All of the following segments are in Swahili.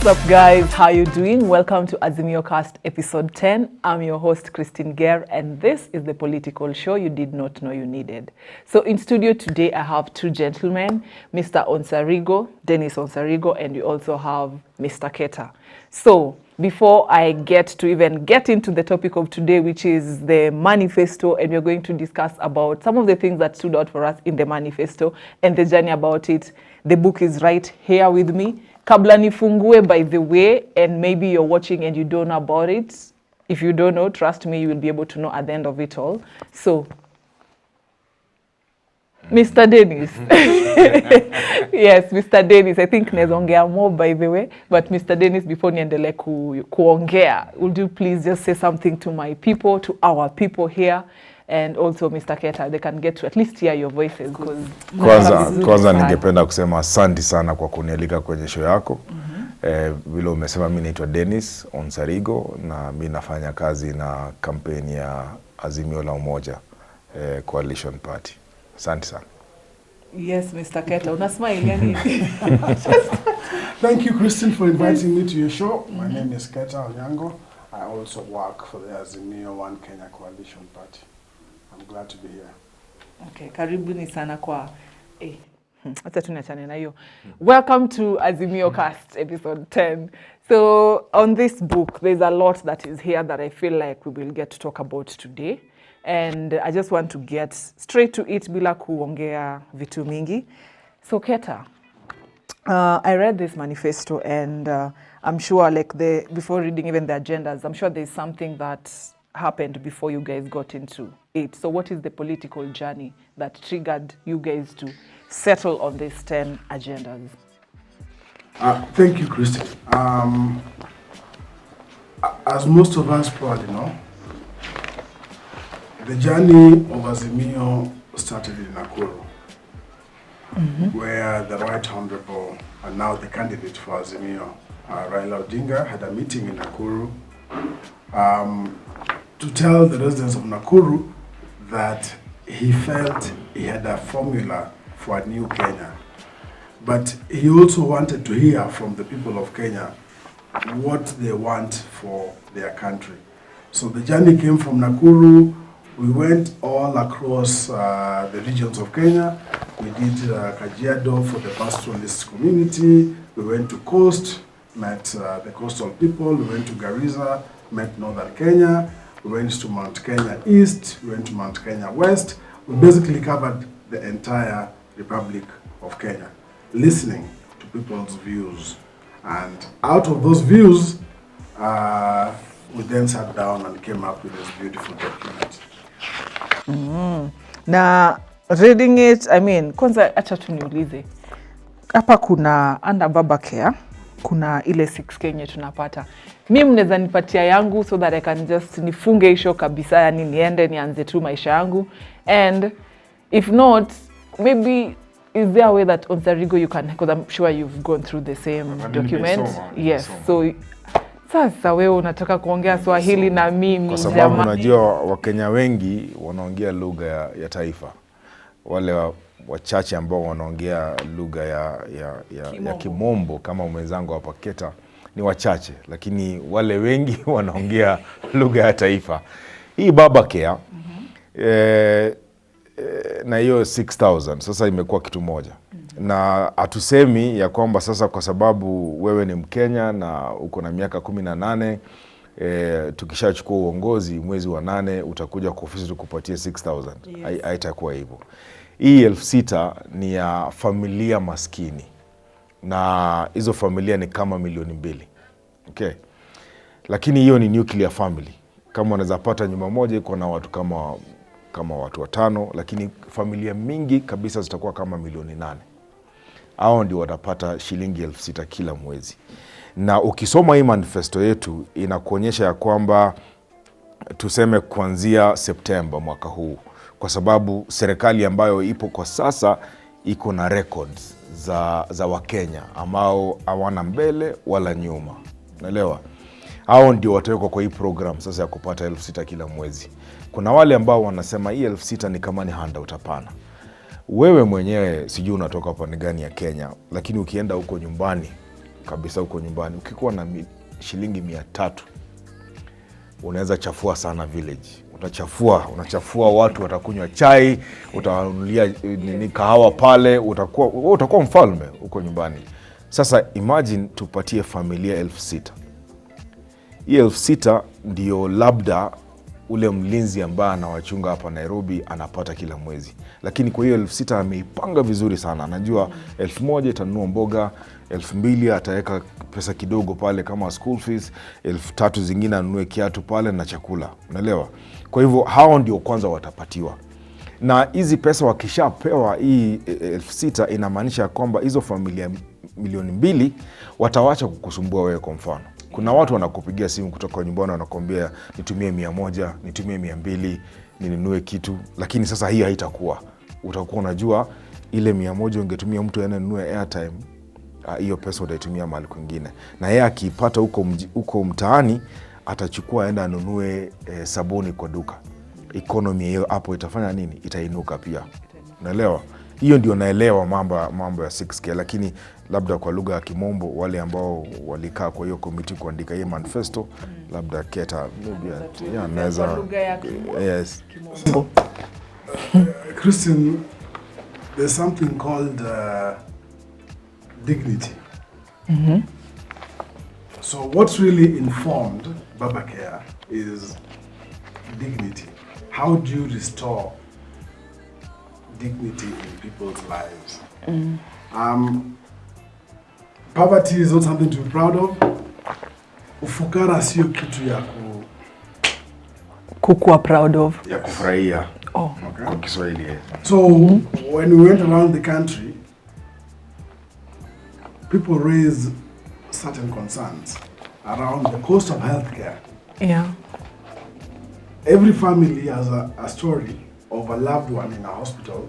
What's up, guys? How you doing? Welcome to AzimioCast episode 10. I'm your host, Christine Ger, and this is the political show you did not know you needed. So in studio today, I have two gentlemen, Mr. Onsarigo, Dennis Onsarigo, and you also have Mr. Ketta. So before I get into the topic of today, which is the manifesto, and we're going to discuss about some of the things that stood out for us in the manifesto and the journey about it. The book is right here with me. Kabla nifungue, by the way, and maybe you're watching and you don't know about it. If you don't know, trust me, you will be able to know at the end of it all. So, Mr. Dennis. Yes, Mr. Dennis. I think nezongea more, by the way. But Mr. Dennis, before niendele kuongea, would you please just say something to my people, to our people here? And also Mr. Ketta, they can get to at least hear your voices. Kwanza ningependa kusema asante sana kwa kunialika kwenye show yako. Vile umesema mimi naitwa Dennis Onsarigo na mimi nafanya kazi na kampeni ya Azimio la Umoja Coalition Party. Asante sana. Yes, Mr. Ketta, una smile yani. Thank you, Christine, for inviting me to your show. My name is Ketta Onyango. I also work for the Azimio One Kenya Coalition Party. I'm glad to be here. Okay, karibuni sana kwa acha tunachane na hiyo. Welcome to AzimioCast episode 10. So on this book, there's a lot that is here that I feel like we will get to talk about today. And I just want to get straight to it bila kuongea vitu mingi. So Ketta, I read this manifesto and I'm sure before reading even the agendas, I'm sure there's something that happened before you guys got into it. So what is the political journey that triggered you guys to settle on these 10 agendas? Thank you, Christine. As most of us probably know, the journey of Azimio started in Nakuru, where the Right Honorable and now the candidate for Azimio, Raila Odinga, had a meeting in Nakuru to tell the residents of Nakuru that he felt he had a formula for a new Kenya. But he also wanted to hear from the people of Kenya what they want for their country. So the journey came from Nakuru. We went all across the regions of Kenya. We did Kajiado for the pastoralist community. We went to Coast, met the coastal people. We went to Garissa, met Northern Kenya. We went to Mount Kenya East. We went to Mount Kenya West. We basically covered the entire Republic of Kenya, listening to people's views. And out of those views, we then sat down and came up with this beautiful document. Na reading it, I mean, kwanza acha tuniulize. Hapa kuna under baba care, kuna ile 6 Kenya tunapata. Mimi mnaweza nipatia yangu so that I can just nifunge hisho kabisa, yani niende nianze tu maisha yangu. And if not, maybe is there a way that Onsarigo you can, because I'm sure you've gone through the same document. Yes. So sasa wewe unataka kuongea Swahili na mimi, kwa sababu unajua Wakenya wengi wanaongea lugha ya taifa. Wale wachache ambao wanaongea lugha ya Kimombo kama mwenzangu hapa Ketta ni wachache, lakini wale wengi wanaongea lugha ya taifa. Hii baba care na hiyo 6,000 sasa imekuwa kitu moja. Na hatusemi ya kwamba sasa kwa sababu wewe ni Mkenya na uko na miaka 18 tukishachukua uongozi mwezi wa 8 utakuja kwa ofisi tukupatie 6,000. Yes. Haitakuwa hivyo. Hii 6,000 ni ya familia maskini. Na hizo familia ni kama milioni 2. Okay. Lakini hiyo ni nuclear family. Kama unaweza pata nyumba moja iko na watu kama watu 5, lakini familia mingi kabisa zitakuwa kama milioni 8. Hao ndio watapata shilingi 6,000 kila mwezi. Na ukisoma hii manifesto yetu inakuonyesha ya kwamba tuseme kuanzia Septemba mwaka huu, kwa sababu serikali ambayo ipo kwa sasa iko na records za Wakenya ambao hawana mbele wala nyuma. Unaelewa? Hao ndio watawekwa kwa hii program sasa ya kupata 6,000 kila mwezi. Kuna wale ambao wanasema hii 6,000 ni kama ni handout. Hapana. Wewe mwenyewe sijui unatoka pande gani ya Kenya, lakini ukienda huko nyumbani kabisa huko nyumbani. Ukikuwa na shilingi 300 unaweza chafua sana village. Unachafua watu, watakunywa chai, utawanunulia nini kahawa pale, utakuwa mfalme huko nyumbani. Sasa imagine tupatie familia 6,000. Hii 6,000 ndio labda ule mlinzi ambaye anawachunga hapa Nairobi anapata kila mwezi. Lakini kwa hiyo 6,000 ameipanga vizuri sana. Anajua 1,000 itanunua mboga, 2,000 ataweka pesa kidogo pale kama school fees, 3,000 zingine anunue kiatu pale na chakula. Unaelewa? Kwa hivyo hao ndio kwanza watapatiwa. Na hizi pesa wakishapewa hii 6,000 inamaanisha kwamba hizo familia 2,000,000 watawacha kukusumbua wewe. Kwa mfano, kuna watu wanakupigia simu kutoka nyumbani wanakuambia nitumie 100, nitumie 200, ninunue kitu. Lakini sasa hiyo haitakuwa. Utakuwa unajua ile 100 ungetumia mtu anunue airtime, hiyo pesa utaitumia mahali kwingine. Na yeye akipata huko mtaani atachukua aenda anunue sabuni kwa duka. Economy hiyo hapo itafanya nini? Itainuka pia. Unaelewa? Hiyo ndio naelewa mambo ya 6K, lakini labda kwa lugha ya Kimombo wale ambao walikaa kwa hiyo committee kuandika hii manifesto, labda Ketta anaweza yes. Kimombo. Christian, there's something called dignity. So what's really informed Baba Care is dignity. How do you restore dignity in people's lives? Poverty is not something to be proud of. Ufukara sio kitu ya kukuwa proud of. Ya kufurahia. Okay. Kwa Kiswahili. So when we went around the country, people raise certain concerns around the cost of healthcare. Yeah. Every family has a story of a loved one in a hospital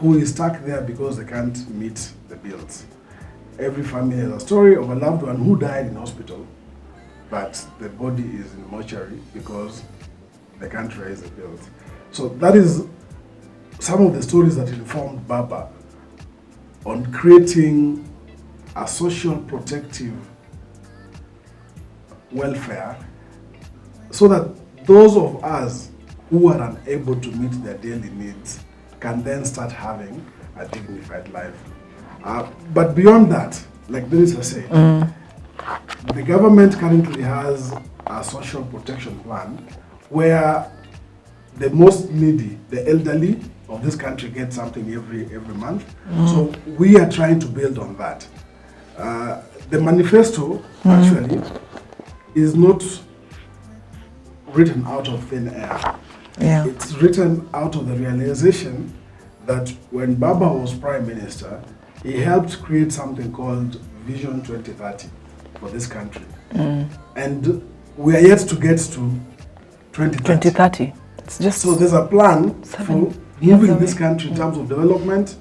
who is stuck there because they can't meet the bills. Every family has a story of a loved one who died in hospital, but the body is in mortuary because they can't raise the bills. So that is some of the stories that informed Baba on creating a social protective welfare so that those of us who are unable to meet their daily needs can then start having a dignified life. But beyond that, like Denisa said, the government currently has a social protection plan where the most needy, the elderly of this country, get something every month. So we are trying to build on that. The manifesto actually is not written out of thin air. Yeah. It's written out of the realization that when Baba was Prime Minister, he helped create something called Vision 2030 for this country. And we are yet to get to 2030. It's just So there's a plan for moving this country in terms of development.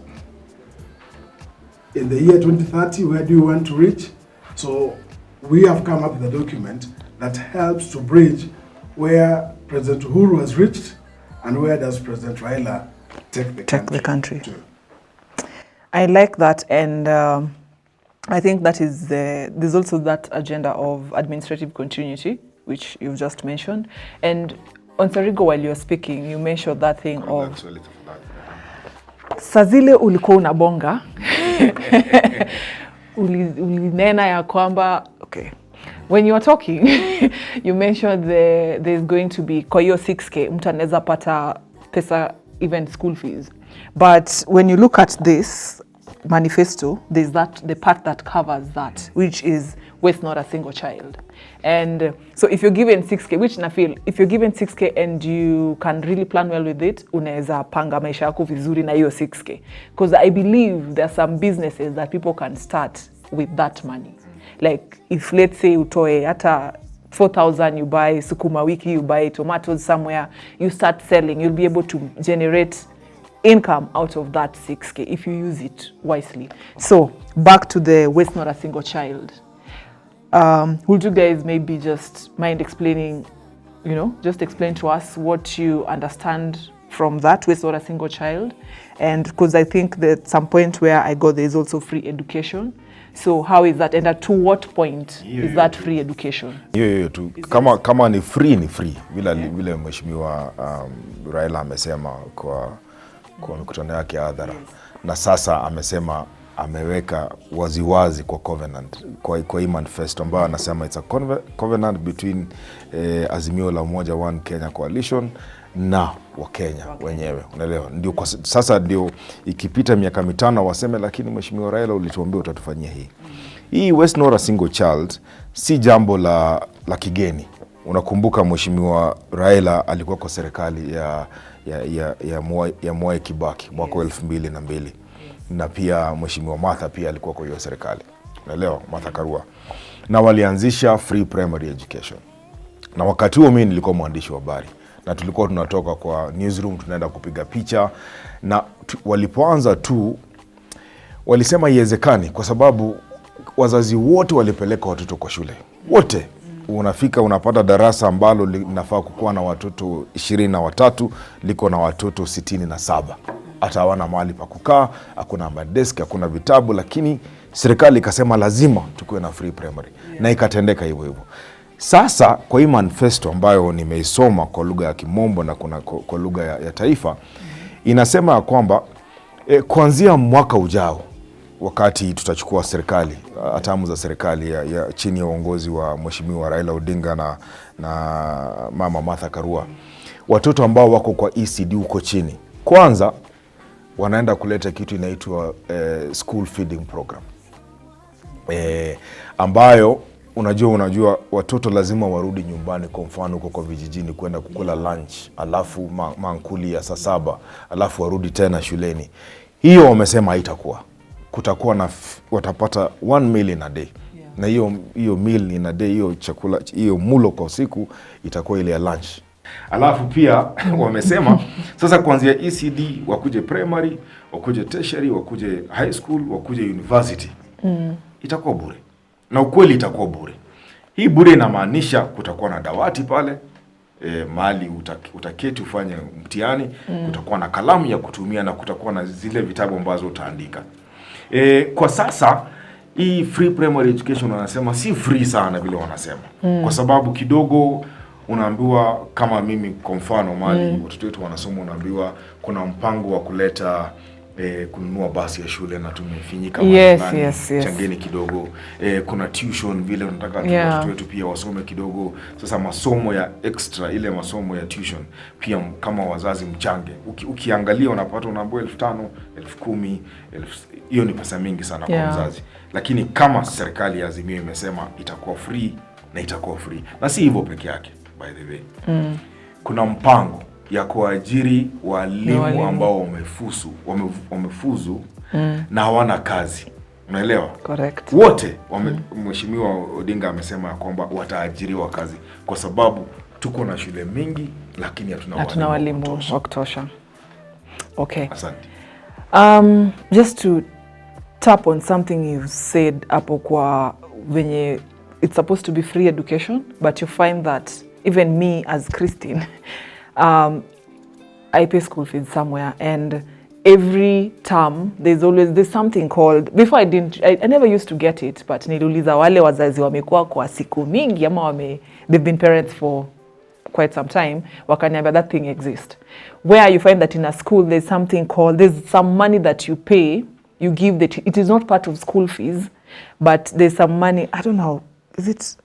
In the year 2030, where do you want to reach? So we have come up with a document that helps to bridge where President Uhuru has reached and where does President Raila take the country to. I like that, and I think that is there's also that agenda of administrative continuity, which you've just mentioned. And Onsarigo, while you're speaking, you mentioned that thing of Sazile ulikuwa unabonga ulinena ya kwamba okay. When you were talking, you mentioned there's going to be kwa hiyo 6K mtu anaweza pata pesa even school fees. But when you look at this manifesto, there's the part that covers that, which is waste not a single child. And so if you're given 6K, which I feel, if you're given 6K and you can really plan well with it, unaweza panga maisha yako vizuri na hiyo 6K. Because I believe there are some businesses that people can start with that money. Like if let's say utoe hata 4,000, you buy sukuma wiki, you buy tomatoes somewhere, you start selling, you'll be able to generate income out of that 6K if you use it wisely. So back to the waste not a single child. Would you guys maybe just mind explaining, just explain to us what you understand from that waste not a single child? And because I think that at some point where I go, there's also free education. So how is that, and to what point is that free education? Hiyo tu kama ni free vile mheshimiwa Raila amesema kwa mkutano yake hadhara, na sasa amesema ameweka waziwazi kwa covenant kwa hii manifesto ambayo anasema it's a covenant between Azimio la Umoja One Kenya Coalition na Wakenya wenyewe, unaelewa. Ndio kwa sasa ndio ikipita miaka 5 waseme, lakini mheshimiwa Raila ulituambia utatufanyia hii. Hii West Nora single child si jambo la kigeni. Unakumbuka mheshimiwa Raila alikuwa kwa serikali ya Mwai Kibaki mwaka 2002. Na pia mheshimiwa Martha pia alikuwa kwa hiyo serikali, unaelewa, Martha Karua, na walianzisha free primary education. Na wakati huo mimi nilikuwa mwandishi wa habari, na tulikuwa tunatoka kwa newsroom tunaenda kupiga picha, na walipoanza tu walisema iwezekani, kwa sababu wazazi wote walipeleka watoto kwa shule wote. Unafika unapata darasa ambalo linafaa kukuwa na watoto 23 liko na watoto 67. Hata hawana mahali pa kukaa, hakuna madesk, hakuna vitabu, lakini serikali ikasema lazima tukuwe na free primary, na ikatendeka hivyo hivyo. Sasa kwa hii manifesto ambayo nimeisoma kwa lugha ya Kimombo na kwa lugha ya taifa, inasema ya kwamba kuanzia mwaka ujao, wakati tutachukua serikali, hatamu za serikali ya chini ya uongozi wa mheshimiwa Raila Odinga na mama Martha Karua, watoto ambao wako kwa ECD huko chini, kwanza wanaenda kuleta kitu inaitwa school feeding program, ambayo unajua watoto lazima warudi nyumbani, kwa mfano huko kwa vijijini, kwenda kukula lunch, alafu mankuli ya saa 7, alafu warudi tena shuleni. Hiyo wamesema haitakuwa. Kutakuwa na watapata 1 meal in a day. Na hiyo meal in a day, hiyo chakula, hiyo mulo kwa siku itakuwa ile ya lunch. Alafu pia wamesema sasa kuanzia ECD wakuje primary, wakuje tertiary, wakuje high school, wakuje university. Itakuwa bure. Na ukweli itakuwa bure. Hii bure inamaanisha kutakuwa na dawati pale, mahali utaketi ufanye mtihani, kutakuwa na kalamu ya kutumia, na kutakuwa na zile vitabu ambazo utaandika. Kwa sasa hii free primary education wanasema si free sana vile wanasema. Kwa sababu kidogo unaambiwa, kama mimi kwa mfano mahali watoto wetu wanasoma, unaambiwa kuna mpango wa kuleta kununua basi ya shule, na tumefinyika changeni kidogo. Kuna tuition vile unataka watoto wetu pia wasome kidogo. Sasa masomo ya extra, ile masomo ya tuition pia kama wazazi mchange. Ukiangalia unapata unaambiwa 5,000, 10,000, hiyo ni pesa mingi sana kwa mzazi. Lakini kama serikali ya Azimio imesema itakuwa free, na itakuwa free. Na si hivyo peke yake, by the way. Kuna mpango ya kuajiri walimu ambao wamefuzu na hawana kazi. Unaelewa? Correct. Wote mheshimiwa Odinga amesema kwamba wataajiriwa kazi, kwa sababu tuko na shule mingi lakini hatuna walimu wa kutosha. Okay. Asante. Just to tap on something you said hapo kwa venye it's supposed to be free education, but you find that even me as Christine, I pay school fees somewhere, and every term there's something called, before I never used to get it, but niliuliza wale wazazi wamekuwa kwa siku mingi ama they've been parents for quite some time, wakaniambia that thing exists, where you find that in a school there's something called, there's some money that you pay, you give it is not part of school fees, but there's some money, I don't know, is it,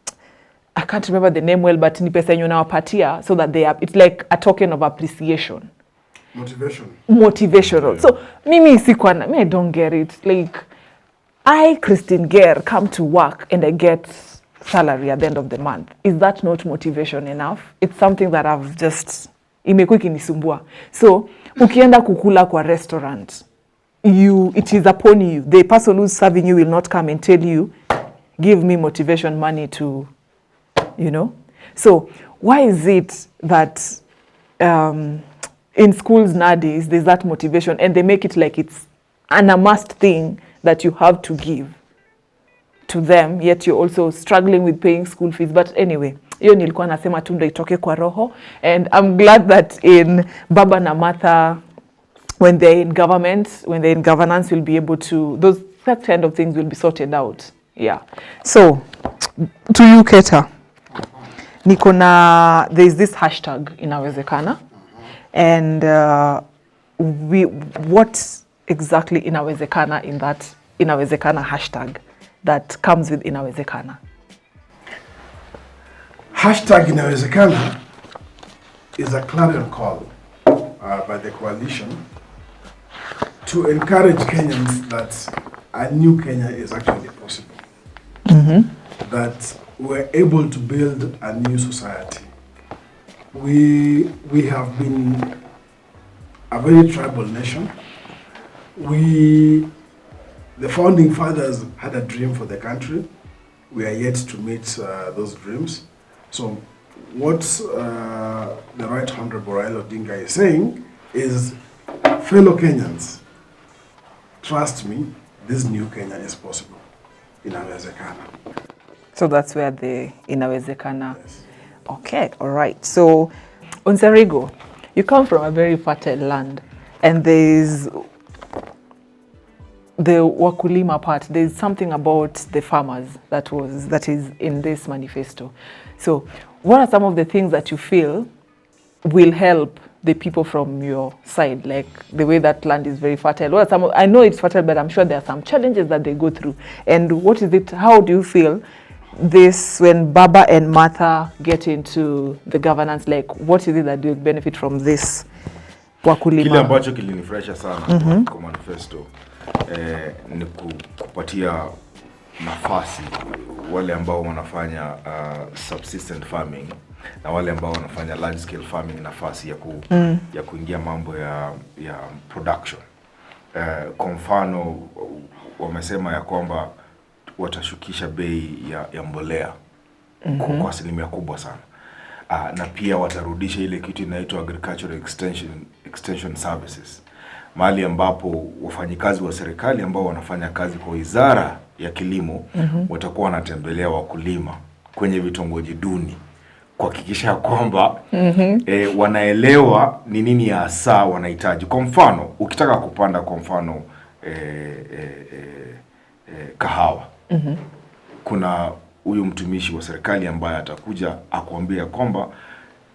I can't remember the name well, but ni pesa yenye unawapatia so that it's like a token of appreciation. Motivational. So mimi I don't get it. Like, I, Christine Ger, come to work and I get salary at the end of the month. Is that not motivation enough? It's something that I've just imekuwa ikinisumbua. So ukienda kukula kwa restaurant, it is upon you. The person who's serving you will not come and tell you, give me motivation money to, So why is it that in schools nowadays there's that motivation, and they make it like it's an a must thing that you have to give to them, yet you're also struggling with paying school fees? But anyway, hiyo nilikuwa nasema tu ndio itoke kwa roho, and I'm glad that in Baba na Martha, when they're in government, when they're in governance, will be able to, those that kind of things will be sorted out. Yeah. So, to you, Ketta, there is this hashtag inawezekana, and what exactly inawezekana in that inawezekana hashtag that comes with inawezekana? Hashtag inawezekana is a clarion call by the coalition to encourage Kenyans that a new Kenya is actually possible. That we're able to build a new society. We have been a very tribal nation. The founding fathers had a dream for the country. We are yet to meet those dreams. So what the Right Honorable Raila Odinga is saying is, fellow Kenyans, trust me, this new Kenya is possible. Inawezekana. So that's where the inawezekana. Yes. Okay, all right. So, Onsarigo, you come from a very fertile land, and there's the wakulima part. There's something about the farmers that is in this manifesto. So, what are some of the things that you feel will help the people from your side, like the way that land is very fertile? What are I know it's fertile, but I'm sure there are some challenges that they go through. And what is it? How do you feel this when Baba and Martha get into the governance? Like, what is it that will benefit from this wakulima? Kile ambacho kilinifurahisha sana kwa manifesto ni kupatia nafasi wale ambao wanafanya subsistence farming na wale ambao wanafanya large scale farming nafasi ya kuingia mambo ya production. Kwa mfano wamesema ya kwamba watashukisha bei ya mbolea kwa asilimia kubwa sana. Na pia watarudisha ile kitu inaitwa agricultural extension services, mahali ambapo wafanyikazi wa serikali ambao wanafanya kazi kwa wizara ya kilimo watakuwa wanatembelea wakulima kwenye vitongoji duni kuhakikisha kwamba wanaelewa ni nini hasa wanahitaji. Kwa mfano ukitaka kupanda kwa mfano kahawa, kuna huyu mtumishi wa serikali ambaye atakuja akuambia kwamba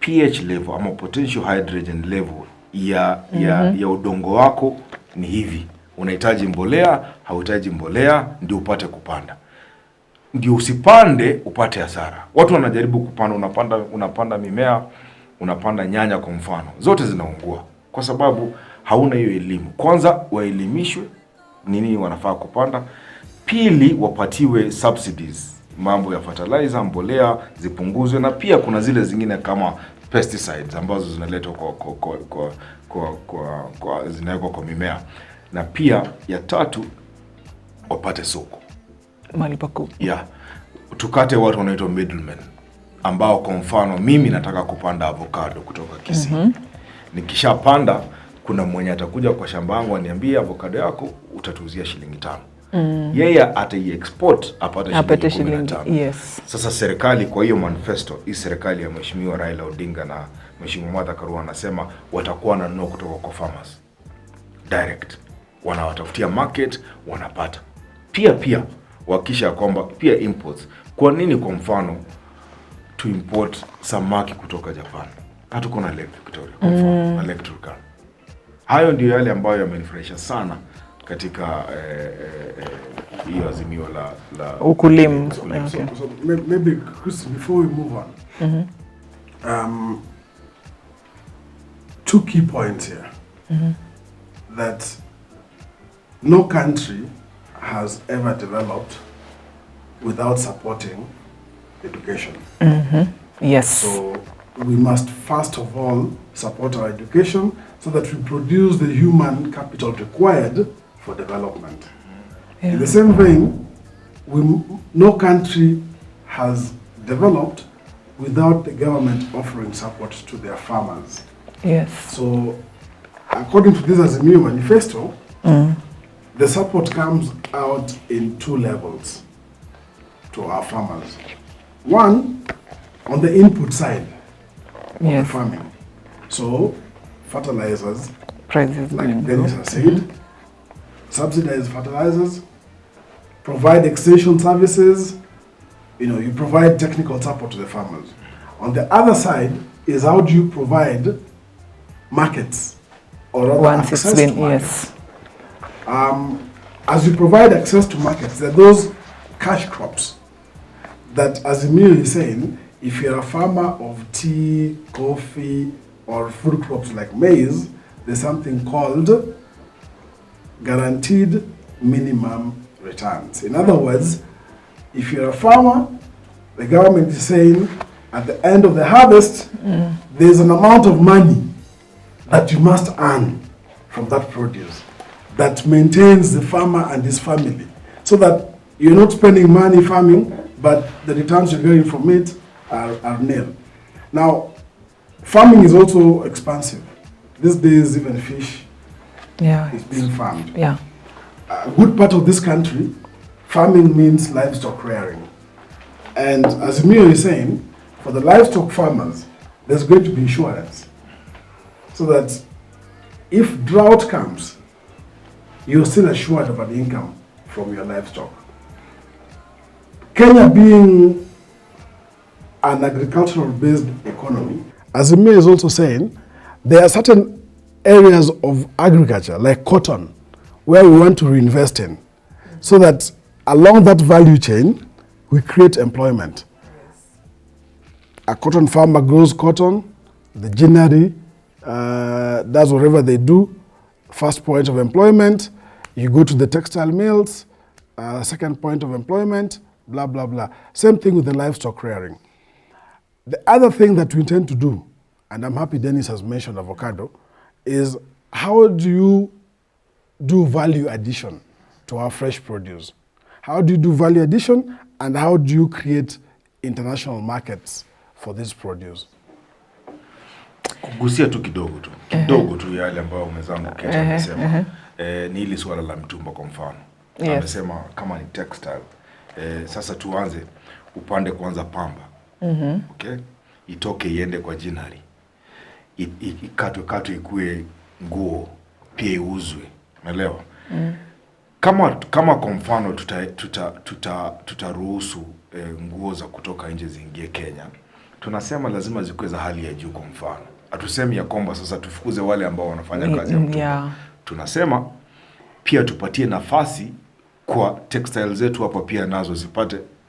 pH level ama potential hydrogen level ya udongo wako ni hivi. Unahitaji mbolea, hauhitaji mbolea, ndio upate kupanda. Ndio usipande upate hasara. Watu wanajaribu kupanda, unapanda mimea, unapanda nyanya kwa mfano, zote zinaungua kwa sababu hauna hiyo elimu. Kwanza waelimishwe nini wanafaa kupanda. Pili, wapatiwe subsidies, mambo ya fertilizer, mbolea zipunguzwe, na pia kuna zile zingine kama pesticides ambazo zinaletwa zinawekwa kwa mimea. Na pia ya tatu, wapate soko mahali paku. Yeah. Tukate watu wanaitwa middlemen ambao kwa mfano mimi nataka kupanda avocado kutoka Kisii. Nikishapanda kuna mwenye atakuja kwa shamba yangu aniambia avocado yako utatuuzia shilingi 5. Yeye atai-export apate shilingi 15. Yes. Sasa serikali kwa hiyo manifesto, hii serikali ya Mheshimiwa Raila Odinga na Mheshimiwa Martha Karua anasema watakuwa wananunua kutoka kwa farmers direct. Wanawatafutia market, wanapata. Pia wakisha kwamba pia imports. Kwa nini kwa mfano to import samaki kutoka Japan? Hatuko na Lake Victoria kwa mfano, na Lake Turkana. Hayo ndio yale ambayo yamenifurahisha sana katika hiyo azimio la ukulima. So maybe Chris, before we move on, two key points here. That no country has ever developed without supporting education. Yes. So we must first of all support our education so that we produce the human capital required for development. In the same vein, no country has developed without the government offering support to their farmers. Yes. So according to this Azimio Manifesto, the support comes out in 2 levels to our farmers. One, on the input side of the farming. So, fertilizers, prices like Dennis has said, subsidized fertilizers, provide extension services, you provide technical support to the farmers. On the other side is how do you provide markets, or rather Once access it's been, to markets. yes. As you provide access to markets, there are those cash crops that, as Emil is saying, if you're a farmer of tea, coffee, or food crops like maize, there's something called guaranteed minimum returns. In other words, if you're a farmer, the government is saying at the end of the harvest, there's an amount of money that you must earn from that produce that maintains the farmer and his family, so that you're not spending money farming, but the returns you're getting from it are nil. Now, farming is also expensive. These days, even fish is being farmed. Yeah. A good part of this country, farming means livestock rearing. And as Mio is saying, for the livestock farmers, there's going to be insurance. So that if drought comes, you're still assured of an income from your livestock. Kenya being an agricultural-based economy, as Mio is also saying, there are certain areas of agriculture, like cotton, where we want to reinvest in, so that along that value chain, we create employment. A cotton farmer grows cotton, the ginnery, does whatever they do, first point of employment, you go to the textile mills, second point of employment, blah, blah, blah. Same thing with the livestock rearing. The other thing that we intend to do, and I'm happy Dennis has mentioned avocado, is how do you do value addition to our fresh produce? How do you do value addition, and how do you create international markets for this produce? Kugusia tu kidogo tu yale ambayo mwenzangu Ketta amesema. Ni hili swala la mtumba kwa mfano. Amesema kama ni textile. Sasa tuanze upande kwanza pamba. Okay? Itoke iende kwa ginnery. Ikatwe ikue nguo, pia iuzwe. Umeelewa? Kama kwa mfano tutaruhusu nguo za kutoka nje ziingie Kenya, tunasema lazima zikuwe za hali ya juu. Kwa mfano, hatusemi ya kwamba sasa tufukuze wale ambao wanafanya kazi ya mtumba. Tunasema pia tupatie nafasi kwa textiles zetu hapa pia nazo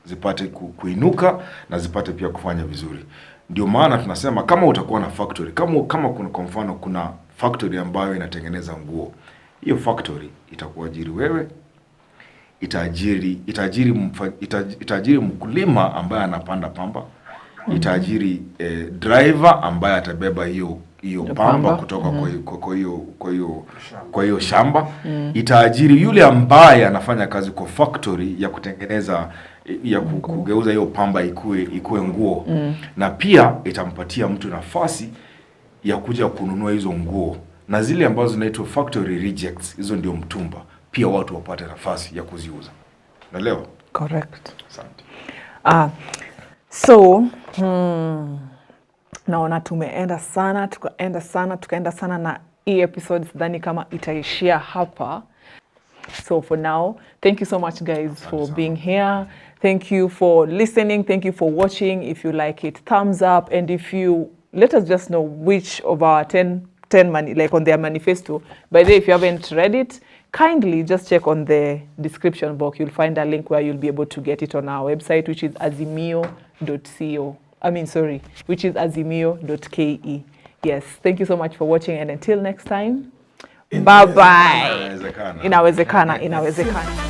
zipate kuinuka na zipate pia kufanya vizuri. Ndio maana tunasema kama utakuwa na factory, kama kuna kwa mfano kuna factory ambayo inatengeneza nguo, hiyo factory itakuajiri wewe, itaajiri mkulima ambaye anapanda pamba, itaajiri driver ambaye atabeba hiyo pamba kutoka kwa hiyo shamba, itaajiri yule ambaye anafanya kazi kwa factory ya kutengeneza kugeuza hiyo pamba ikue nguo, na pia itampatia mtu nafasi ya kuja kununua hizo nguo, na zile ambazo zinaitwa factory rejects, hizo ndio mtumba, pia watu wapate nafasi ya kuziuza. Unaelewa? Correct. Asante. So naona tukaenda sana na hii episodes dhani kama itaishia hapa. So for now, thank you so much guys for being here. Thank you for listening. Thank you for watching. If you like it, thumbs up. And if you let us just know which of our 10 like on their manifesto. By the way, if you haven't read it, kindly just check on the description box. You'll find a link where you'll be able to get it on our website, which is which is azimio.ke. Yes, thank you so much for watching, and until next time, bye bye. Inawezekana.